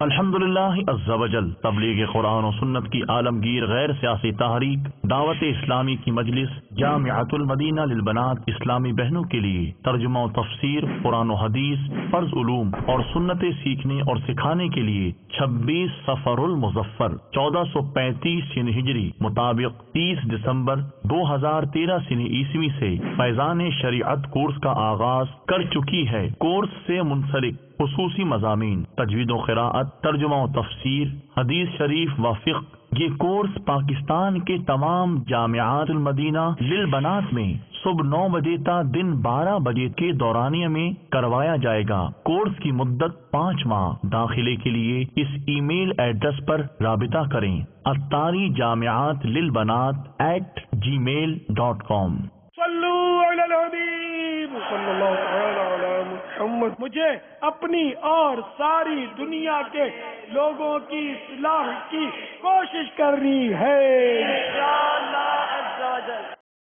الحمدللہ عز و جل تبلیغ قرآن و سنت کی عالمگیر غیر سیاسی تحریک دعوت اسلامی کی مجلس جامعۃ المدینہ للبنات اسلامی بہنوں کے لیے ترجمہ و تفسیر قرآن و حدیث فرض علوم اور سنتیں سیکھنے اور سکھانے کے لیے 26 صفر المظفر 1435 سن ہجری مطابق 30 دسمبر 2013 سن عیسوی سے فیضان شریعت کورس کا آغاز کر چکی ہے۔ کورس سے منسلک خصوصی مضامین تجوید و قراءت، ترجمہ و تفسیر، حدیث شریف و فقہ۔ یہ کورس پاکستان کے تمام جامعات المدینہ للبنات میں صبح 9 بجے تا دن 12 بجے کے دورانیہ میں کروایا جائے گا۔ کورس کی مدت 5 ماہ۔ داخلے کے لیے اس ای میل ایڈریس پر رابطہ کریں: اتاری جامعات للبنات @gmail.com۔ صلو علی الحبیب صلی اللہ تعالی علی محمد۔ مجھے اپنی اور ساری دنیا کے لوگوں کی اصلاح کی کوشش کرنی ہے۔